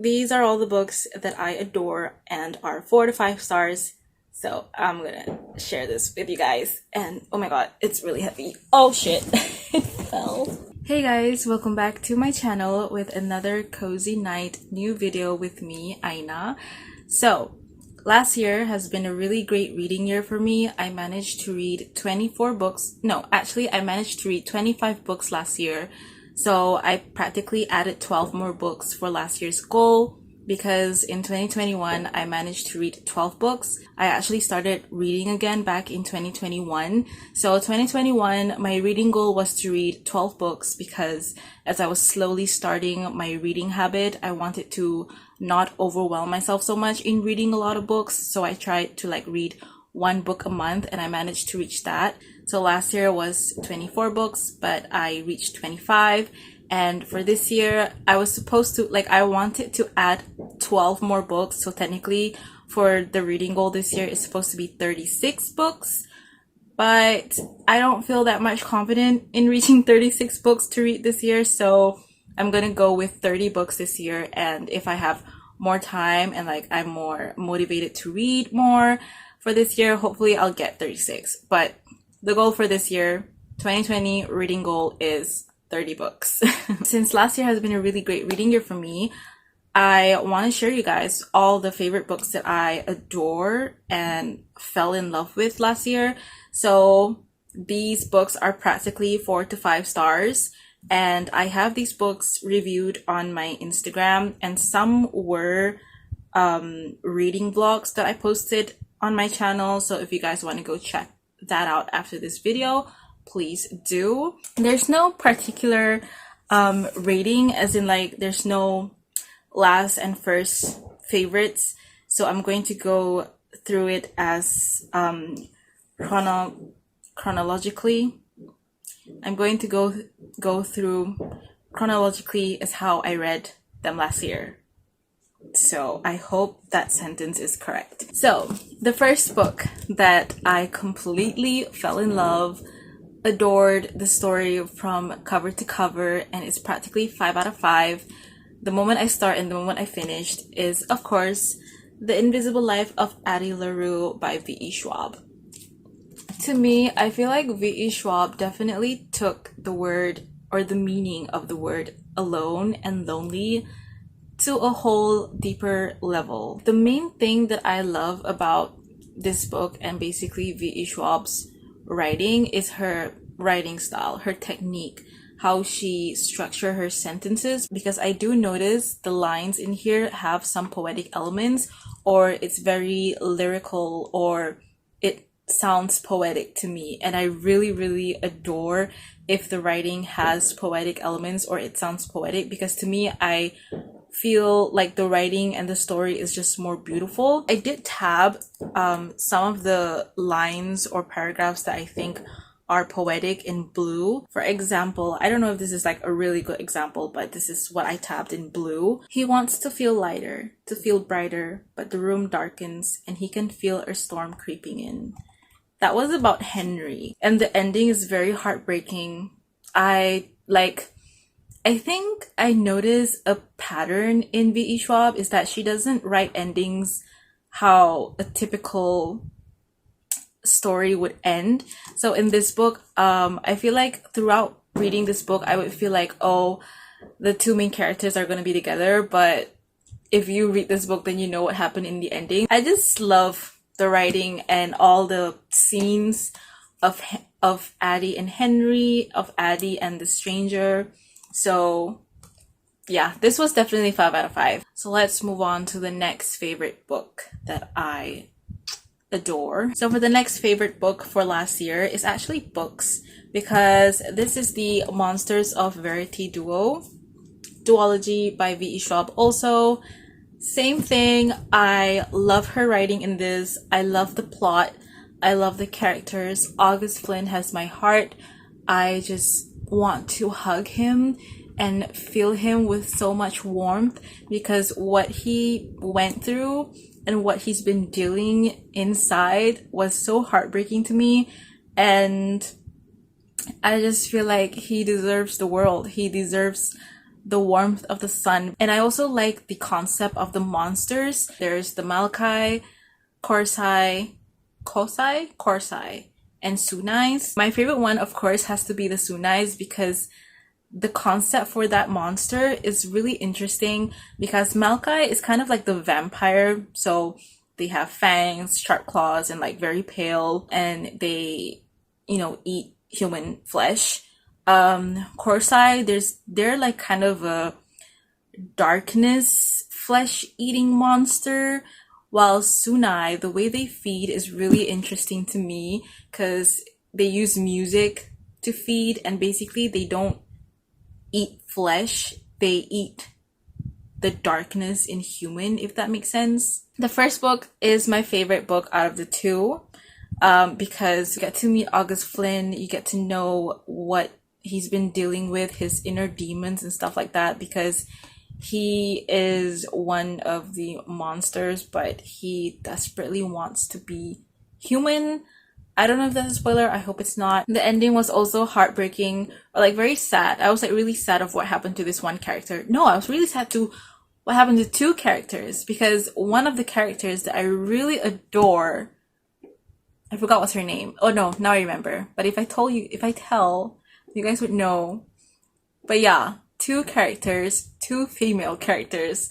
These are all the books that I adore and are 4 to 5 stars. So I'm gonna share this with you guys. And oh my god, it's really heavy. Oh shit, it fell. Hey guys, welcome back to my channel with another cozy night new video with me, Aina. So last year has been a really great reading year for me. I managed to read 24 books. No, actually I managed to read 25 books last year. So I practically added 12 more books for last year's goal, because in 2021 I managed to read 12 books. I actually started reading again back in 2021. So 2021, my reading goal was to read 12 books, because as I was slowly starting my reading habit, I wanted to not overwhelm myself so much in reading a lot of books. So I tried to read one book a month, and I managed to reach that. So last year was 24 books, but I reached 25. And for this year, I was supposed to, I wanted to add 12 more books. So technically for the reading goal this year, it's supposed to be 36 books. But I don't feel that much confident in reaching 36 books to read this year. So I'm gonna go with 30 books this year. And if I have more time and I'm more motivated to read more for this year, hopefully I'll get 36. But the goal for this year, 2020 reading goal, is 30 books. Since last year has been a really great reading year for me, I want to share you guys all the favorite books that I adore and fell in love with last year. So these books are practically 4 to 5 stars, and I have these books reviewed on my Instagram, and some were reading vlogs that I posted on my channel. So if you guys want to go check that out after this video, please do. There's no particular rating, as in there's no last and first favorites. So I'm going to go through it as chronologically. I'm going to go through chronologically as how I read them last year. So I hope that sentence is correct. So the first book that I completely fell in love, adored the story from cover to cover, and it's practically 5 out of 5. The moment I start and the moment I finished is, of course, The Invisible Life of Addie LaRue by V.E. Schwab. To me, I feel like V.E. Schwab definitely took the word, or the meaning of the word, alone and lonely to a whole deeper level. The main thing that I love about this book and basically V.E. Schwab's writing is her writing style, her technique, how she structures her sentences, because I do notice the lines in here have some poetic elements, or it's very lyrical, or it sounds poetic to me. And I really, really adore if the writing has poetic elements or it sounds poetic, because to me, I feel like the writing and the story is just more beautiful. I did tab some of the lines or paragraphs that I think are poetic in blue. For example, I don't know if this is a really good example, but this is what I tabbed in blue. He wants to feel lighter, to feel brighter, but the room darkens and he can feel a storm creeping in. That was about Henry, and the ending is very heartbreaking. I think I noticed a pattern in V.E. Schwab is that she doesn't write endings how a typical story would end. So in this book, I feel like throughout reading this book, I would feel like, oh, the two main characters are going to be together. But if you read this book, then you know what happened in the ending. I just love the writing and all the scenes of Addie and Henry, of Addie and the stranger. So yeah, this was definitely 5 out of 5. So let's move on to the next favorite book that I adore. So for the next favorite book for last year is actually books, because this is the Monsters of Verity duology by V.E. Schwab. Also, same thing. I love her writing in this. I love the plot. I love the characters. August Flynn has my heart. I just want to hug him and feel him with so much warmth, because what he went through and what he's been doing inside was so heartbreaking to me. And I just feel like he deserves the world. He deserves the warmth of the sun. And I also like the concept of the monsters. There's the Malachi, Korsai, and Sunais. My favorite one, of course, has to be the Sunais because the concept for that monster is really interesting, because Malachi is kind of like the vampire. So they have fangs, sharp claws, and like very pale, and they, eat human flesh. Korsai, they're like kind of a darkness flesh eating monster, while Sunai, the way they feed is really interesting to me because they use music to feed, and basically they don't eat flesh, they eat the darkness in human, if that makes sense. The first book is my favorite book out of the two, because you get to meet August Flynn, you get to know what he's been dealing with, his inner demons and stuff like that, because he is one of the monsters, but he desperately wants to be human. I don't know if that's a spoiler. I hope it's not. The ending was also heartbreaking, or like very sad. I was like really sad of what happened to this one character. No, I was really sad to what happened to two characters, because one of the characters that I really adore, I forgot what's her name. Oh no, now I remember. But if I tell, you guys would know. But yeah, two female characters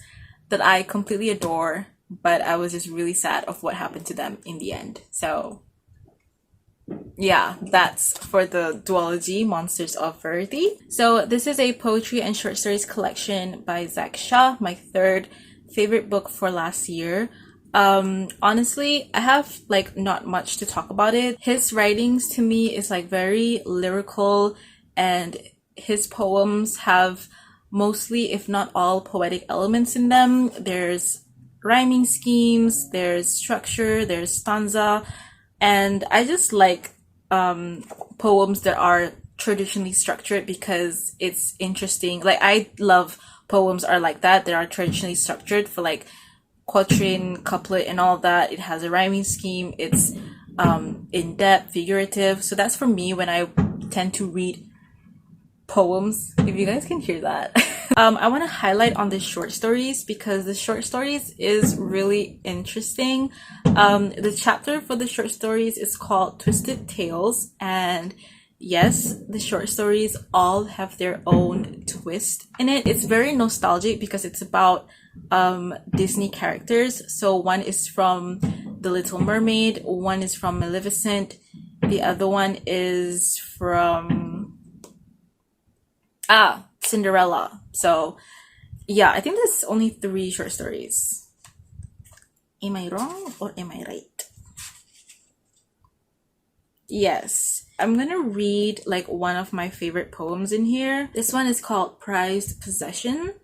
that I completely adore, but I was just really sad of what happened to them in the end. So yeah, that's for the duology, Monsters of Verity. So this is a poetry and short stories collection by Zack Shah, my third favorite book for last year. Honestly, I have like not much to talk about it. His writings to me is like very lyrical, and his poems have mostly, if not all, poetic elements in them. There's rhyming schemes, there's structure, there's stanza, and I just like poems that are traditionally structured because it's interesting. Like I love poems are like that are traditionally structured for like quatrain, couplet, and all that. It has a rhyming scheme. It's in-depth, figurative. So that's for me when I tend to read poems, if you guys can hear that. I want to highlight on the short stories because the short stories is really interesting. The chapter for the short stories is called Twisted Tales, and yes, the short stories all have their own twist in it. It's very nostalgic because it's about Disney characters. So one is from The Little Mermaid, one is from Maleficent, the other one is from Cinderella. So yeah, I think there's only 3 short stories. Am I wrong or am I right? Yes. I'm gonna read like one of my favorite poems in here. This one is called Prized Possession.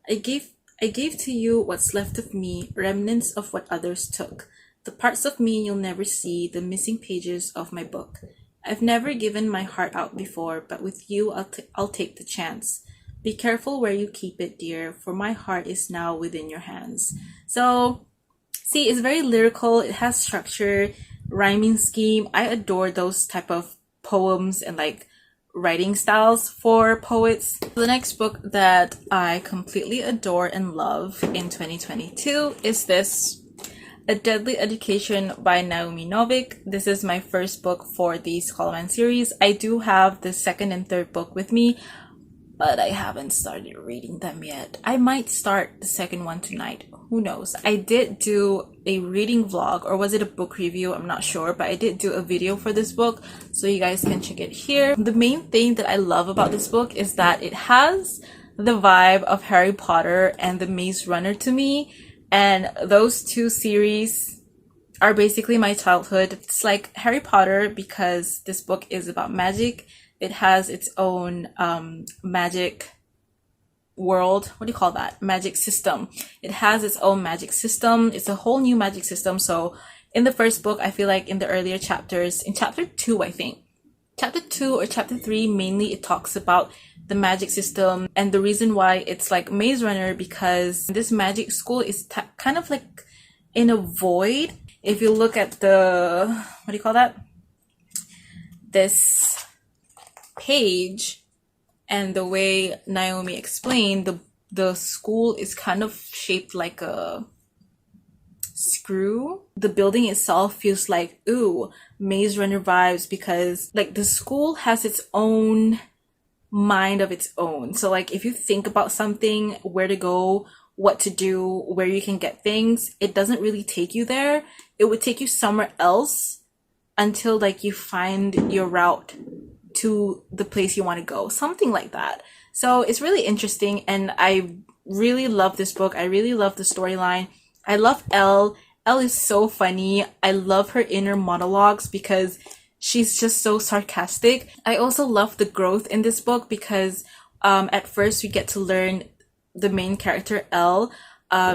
I gave to you what's left of me, remnants of what others took. The parts of me you'll never see, the missing pages of my book. I've never given my heart out before, but with you I'll take the chance. Be careful where you keep it, dear, for my heart is now within your hands. So, see, it's very lyrical. It has structure, rhyming scheme. I adore those type of poems and like writing styles for poets. The next book that I completely adore and love in 2022 is this, A Deadly Education by Naomi Novik. This is my first book for the Skullman series. I do have the second and third book with me, but I haven't started reading them yet. I might start the second one tonight. Who knows? I did do a reading vlog, or was it a book review? I'm not sure, but I did do a video for this book, so you guys can check it here. The main thing that I love about this book is that it has the vibe of Harry Potter and the Maze Runner to me, and those two series are basically my childhood. It's like Harry Potter because this book is about magic. It has its own magic world. What do you call that? Magic system. It has its own magic system. It's a whole new magic system. So in the first book, I feel like in the earlier chapters, in chapter 2, I think, chapter 2 or chapter 3, mainly it talks about the magic system and the reason why it's like Maze Runner, because this magic school is kind of like in a void. If you look at the, what do you call that? This page, And the way Naomi explained, the school is kind of shaped like a screw. The building itself feels like, ooh, Maze Runner vibes, because like the school has its own mind of its own. So like if you think about something, where to go, what to do, where you can get things, it doesn't really take you there. It would take you somewhere else until like you find your route to the place you want to go, something like that. So it's really interesting, and I really love this book. I really love the storyline. I love Elle. Elle is so funny. I love her inner monologues because she's just so sarcastic. I also love the growth in this book because at first we get to learn the main character, Elle.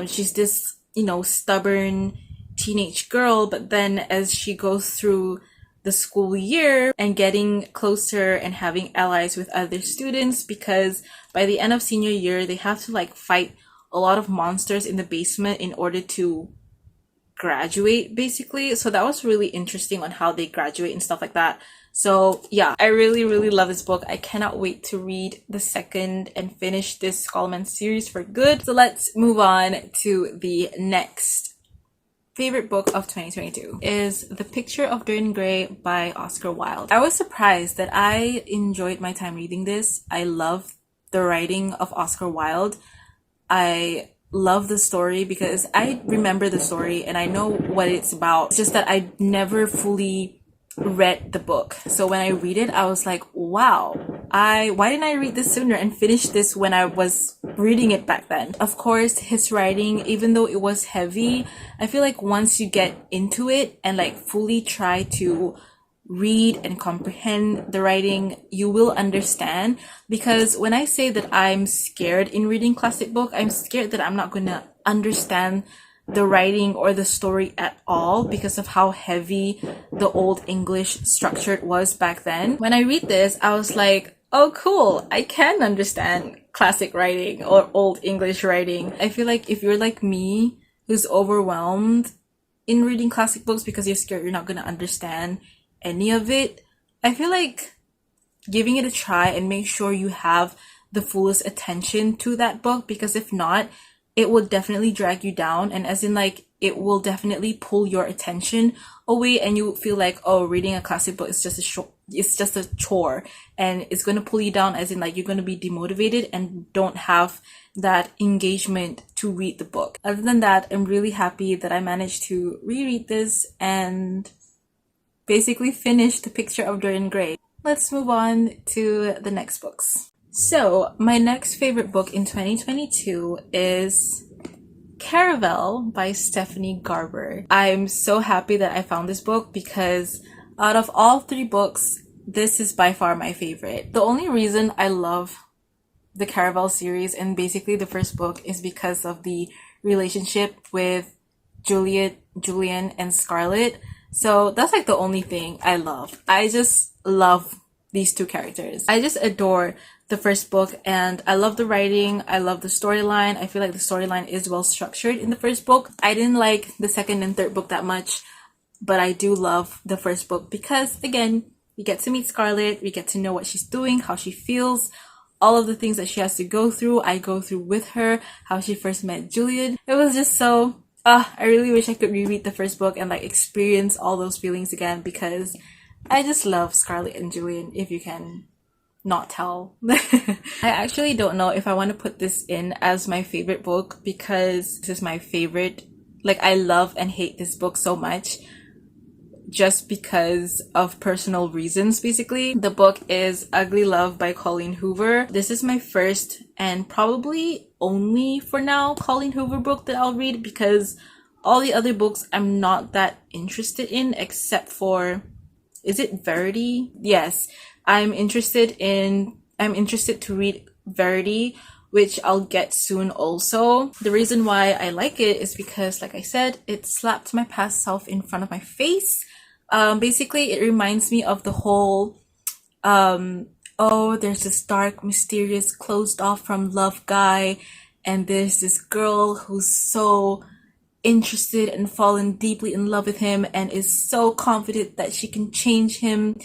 She's this, stubborn teenage girl, but then as she goes through the school year and getting closer and having allies with other students, because by the end of senior year, they have to like fight a lot of monsters in the basement in order to graduate, basically. So that was really interesting on how they graduate and stuff like that. So yeah, I really, really love this book. I cannot wait to read the second and finish this Skullman series for good. So let's move on to the next favorite book of 2022 is The Picture of Dorian Gray by Oscar Wilde. I was surprised that I enjoyed my time reading this. I love the writing of Oscar Wilde. I love the story because I remember the story and I know what it's about. It's just that I never fully read the book. So when I read it, I was like, wow, why didn't I read this sooner and finish this when I was reading it back then? Of course, his writing, even though it was heavy, I feel like once you get into it and like fully try to read and comprehend the writing, you will understand. Because when I say that I'm scared in reading classic book, I'm scared that I'm not gonna understand the writing or the story at all because of how heavy the Old English structure was back then. When I read this, I was like, oh cool, I can understand classic writing or Old English writing. I feel like if you're like me, who's overwhelmed in reading classic books because you're scared you're not gonna understand any of it, I feel like giving it a try and make sure you have the fullest attention to that book, because if not, it will definitely drag you down, and as in like it will definitely pull your attention away, and you feel like, oh, reading a classic book is just a chore, and it's going to pull you down, as in like you're going to be demotivated and don't have that engagement to read the book. Other than that, I'm really happy that I managed to reread this and basically finish The Picture of Dorian Gray. Let's move on to the next books. So, my next favorite book in 2022 is Caraval by Stephanie Garber. I'm so happy that I found this book because out of all three books, this is by far my favorite. The only reason I love the Caraval series and basically the first book is because of the relationship with Julian, and Scarlett. So that's like the only thing I love. I just love these two characters. I just adore the first book, and I love the writing. I love the storyline. I feel like the storyline is well structured in the first book. I didn't like the second and third book that much, but I do love the first book because, again, we get to meet Scarlett, we get to know what she's doing, how she feels, all of the things that she has to go through. I go through with her, how she first met Julian. It was just so, I really wish I could reread the first book and like experience all those feelings again, because I just love Scarlett and Julian, if you can not tell. I actually don't know if I want to put this in as my favorite book because this is my favorite. Like, I love and hate this book so much just because of personal reasons, basically. The book is Ugly Love by Colleen Hoover. This is my first and probably only, for now, Colleen Hoover book that I'll read, because all the other books I'm not that interested in, except for, is it Verity? Yes. I'm interested to read Verity, which I'll get soon also. The reason why I like it is because, like I said, it slapped my past self in front of my face. Basically, it reminds me of the whole, oh, there's this dark, mysterious, closed off from love guy, and there's this girl who's so interested and fallen deeply in love with him and is so confident that she can change him.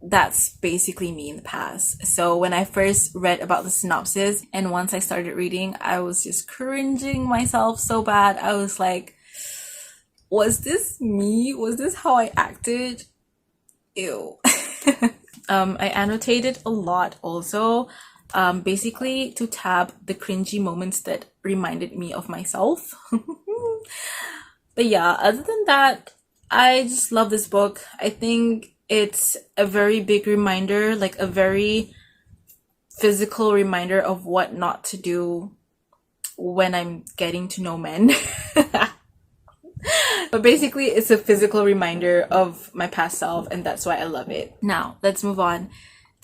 that's basically me in the past. So when I first read about the synopsis and once I started reading, I was just cringing myself so bad. I was like, was this me? Was this how I acted? Ew. I annotated a lot also, basically to tab the cringy moments that reminded me of myself. But yeah, other than that, I just love this book. I think it's a very big reminder, like a very physical reminder of what not to do when I'm getting to know men. But basically, it's a physical reminder of my past self, and that's why I love it. Now, let's move on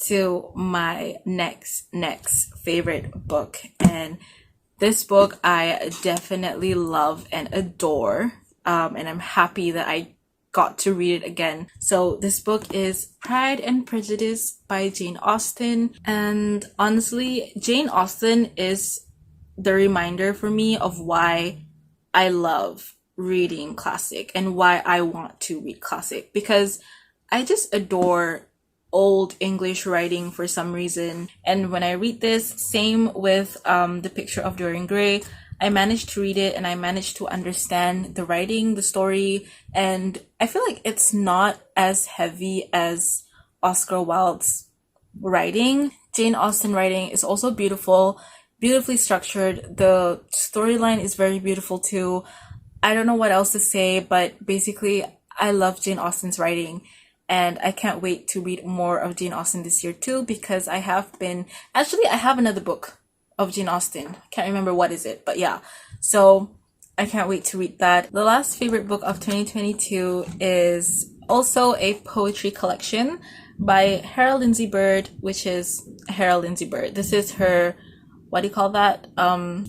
to my next favorite book. And this book I definitely love and adore. And I'm happy that I got to read it again. So this book is Pride and Prejudice by Jane Austen. And honestly, Jane Austen is the reminder for me of why I love reading classic and why I want to read classic, because I just adore old English writing for some reason. And when I read this, same with The Picture of Dorian Gray, I managed to read it and I managed to understand the writing, the story, and I feel like it's not as heavy as Oscar Wilde's writing. Jane Austen writing is also beautiful, beautifully structured. The storyline is very beautiful too. I don't know what else to say, but basically I love Jane Austen's writing. And I can't wait to read more of Jane Austen this year too, because I have another book of Jane Austen. I can't remember what is it, but yeah. So I can't wait to read that. The last favorite book of 2022 is also a poetry collection by Hera Lindsay Bird, which is Hera Lindsay Bird. This is her, what do you call that?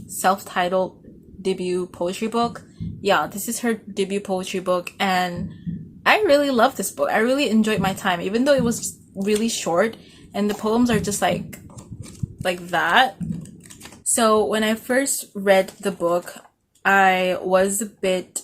Self-titled debut poetry book. Yeah, this is her debut poetry book, and I really love this book. I really enjoyed my time, even though it was really short and the poems are just like that. So when I first read the book, I was a bit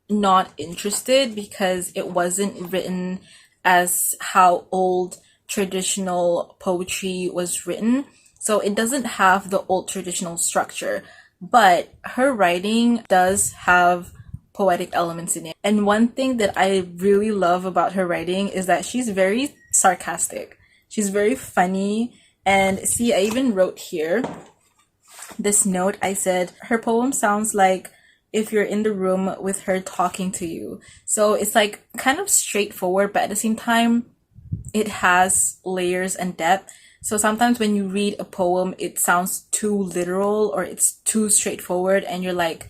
not interested because it wasn't written as how old traditional poetry was written. So it doesn't have the old traditional structure, but her writing does have poetic elements in it. And one thing that I really love about her writing is that she's very sarcastic. She's very funny. And see, I even wrote here this note. I said, her poem sounds like if you're in the room with her talking to you. So it's like kind of straightforward, but at the same time, it has layers and depth. So sometimes when you read a poem, it sounds too literal or it's too straightforward and you're like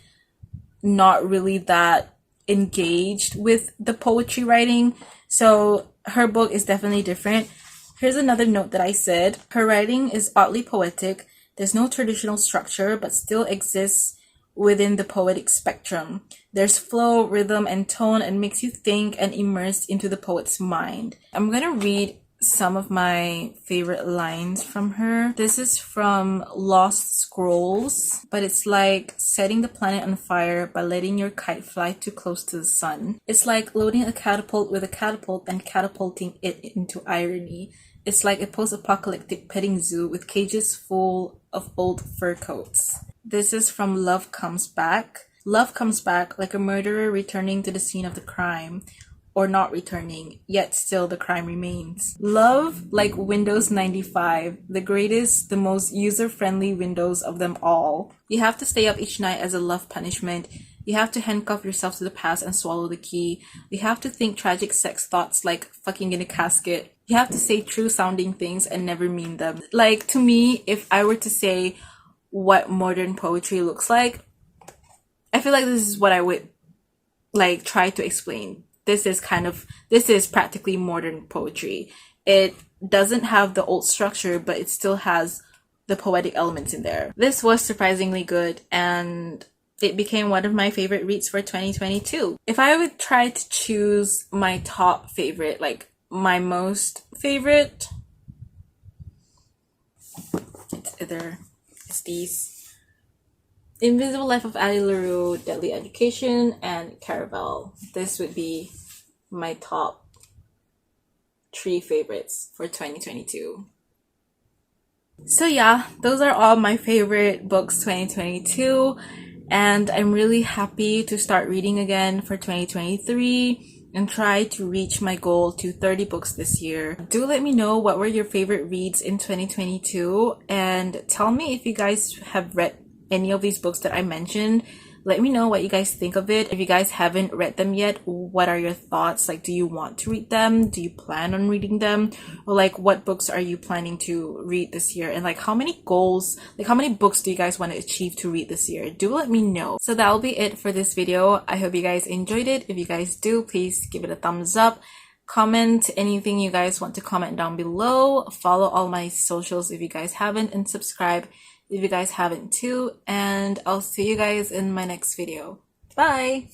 not really that engaged with the poetry writing. So her book is definitely different. Here's another note that I said. Her writing is oddly poetic. There's no traditional structure, but still exists within the poetic spectrum. There's flow, rhythm, and tone, and makes you think and immerse into the poet's mind. I'm gonna read some of my favorite lines from her. This is from Lost Scrolls, but it's like setting the planet on fire by letting your kite fly too close to the sun. It's like loading a catapult with a catapult and catapulting it into irony. It's like a post-apocalyptic petting zoo with cages full of old fur coats. This is from Love Comes Back. Love comes back like a murderer returning to the scene of the crime, or not returning, yet still the crime remains. Love like Windows 95, the greatest, the most user-friendly Windows of them all. You have to stay up each night as a love punishment. You have to handcuff yourself to the past and swallow the key. You have to think tragic sex thoughts like fucking in a casket. You have to say true sounding things and never mean them. Like, to me, if I were to say what modern poetry looks like, I feel like this is what I would like try to explain. This is practically modern poetry. It doesn't have the old structure, but it still has the poetic elements in there. This was surprisingly good, and it became one of my favorite reads for 2022. If I would try to choose my top favorite, like my most favorite, it's these. Invisible Life of Addie, LaRue, Deadly Education, and Caraval. This would be my top 3 favorites for 2022. So yeah, those are all my favorite books 2022, and I'm really happy to start reading again for 2023 and try to reach my goal to 30 books this year. Do let me know what were your favorite reads in 2022, and tell me if you guys have read any of these books that I mentioned. Let me know what you guys think of it. If you guys haven't read them yet, what are your thoughts? Like, do you want to read them? Do you plan on reading them? Or like, what books are you planning to read this year? And like, how many books do you guys want to achieve to read this year? Do let me know. So that'll be it for this video. I hope you guys enjoyed it. If you guys do, please give it a thumbs up. Comment anything you guys want to comment down below. Follow all my socials if you guys haven't, and subscribe if you guys haven't too, and I'll see you guys in my next video. Bye!